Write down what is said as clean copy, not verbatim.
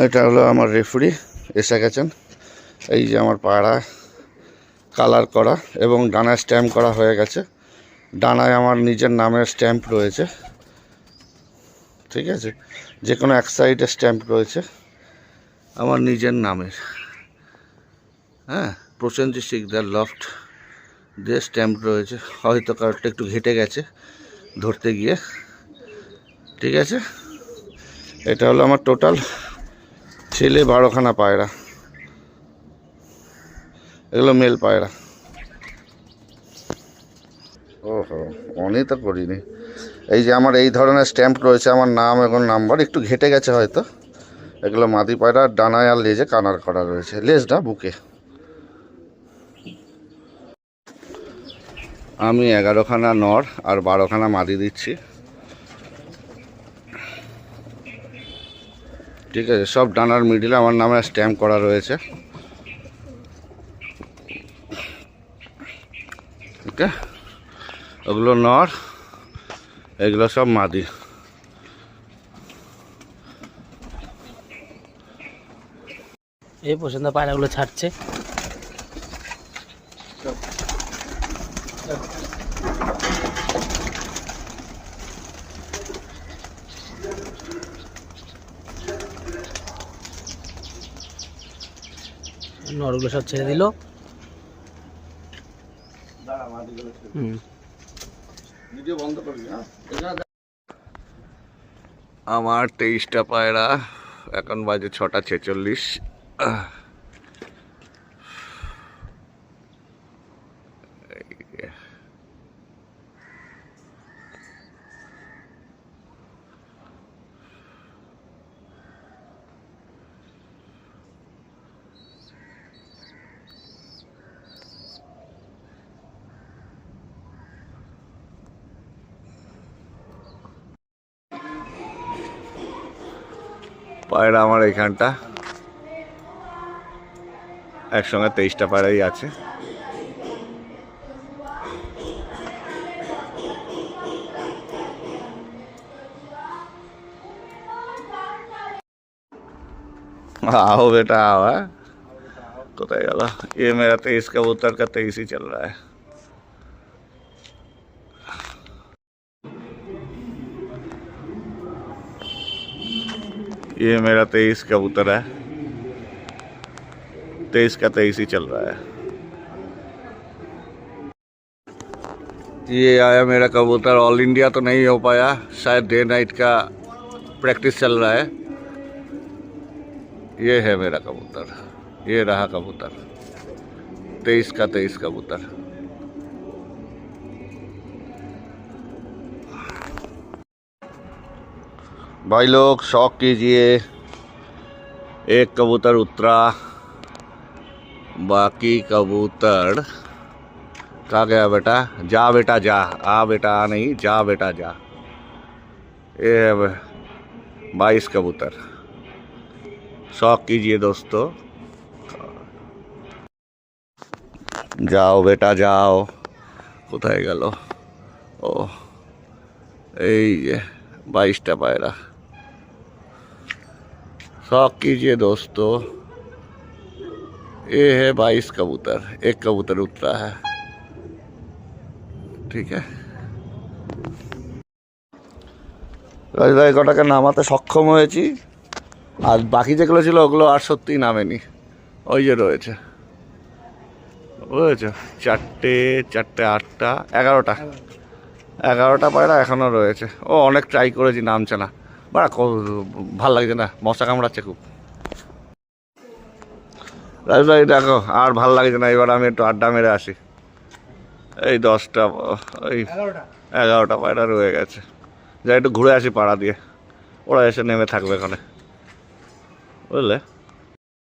এটা হলো আমার রেফারি এসে গেছেন। এই যে আমার পায়রা কালার করা এবং ডানায় স্ট্যাম্প করা হয়ে গেছে। ডানায় আমার নিজের নামের স্ট্যাম্প রয়েছে, ঠিক আছে, যে কোনো এক সাইডে স্ট্যাম্প রয়েছে আমার নিজের নামের। হ্যাঁ, প্রসেনজিৎ শিকদার লফট দিয়ে স্ট্যাম্প রয়েছে। হয়তো কারোরটা একটু ঘেটে গেছে ধরতে গিয়ে, ঠিক আছে। এটা হলো আমার টোটাল ছেলে 12খানা পায়রা, এগুলো মেল পায়রা। ওহো, অনেক তো করিনি। এই যে আমার এই ধরনের স্ট্যাম্প রয়েছে, আমার নাম এবং নাম্বার একটু ঘেটে গেছে হয়তো। এগুলো মাদি পায়রা, ডানায় আর লেজে কানার করা রয়েছে, লেজ না বুকে। আমি 11খানা নর আর 12খানা মাদি দিচ্ছি, ঠিক আছে। সব ডানার মিডিলে আমার নামে স্ট্যাম্প করা রয়েছে, ঠিক আছে। ওগুলো নর, এগুলো সব মাদি। এই পছন্দ পায়রাগুলো ছাড়ছে। নরগুলো সব ছেড়ে দিল। আমার 23টা পায়রা, এখন বাজে 6টা 46। পায়রা আমার এইখানটা একসঙ্গে 23টা পায়রাই আছে। आओ बेटा आओ। है कोথায় গেল? ये मेरा 23 कबूतर का 23 ही चल रहा है। ये मेरा 23 कबूतर है, 23 का 23 ही चल रहा है। ये आया मेरा कबूतर। ऑल इंडिया तो नहीं हो पाया, शायद डे नाइट का प्रैक्टिस चल रहा है। ये है मेरा कबूतर, ये रहा कबूतर, 23 का 23 कबूतर। भाई लोग शौक कीजिए, एक कबूतर उतरा, बाकी कबूतर कहाँ गया बेटा? जा बेटा जा, आ बेटा आ नहीं, जा बेटा जा। ये है 22 कबूतर। शौक कीजिए दोस्तों, जाओ बेटा जाओ। কোথায় গেল? ও এই যে 22টা পায়রা। शौक कीजिए दोस्तों, ये है 22 कबूतर, एक कबूतर उतरा है, ठीक है। রাজভাই কটাকে নামাতে সক্ষম হয়েছি, আর বাকি যেগুলো ছিল ওগুলো আর সত্যিই নামেনি। ওই যে রয়েছে, বুঝেছো, 4টে 4টে 8টা 11টা পায়রা এখনও রয়েছে। ও অনেক ট্রাই করেছি, নামছে না, বাড়া ভাল লাগছে না, মশা কামড়াচ্ছে খুব। রাজভাই দেখো আর ভাল লাগছে না, এবার আমি একটু আড্ডা মেরে আসি। এই 10টা, ওই 11টা পায়রা রয়ে গেছে, যাই একটু ঘুরে আসি পাড়া দিয়ে, ওরা এসে নেমে থাকবে এখানে, বুঝলে।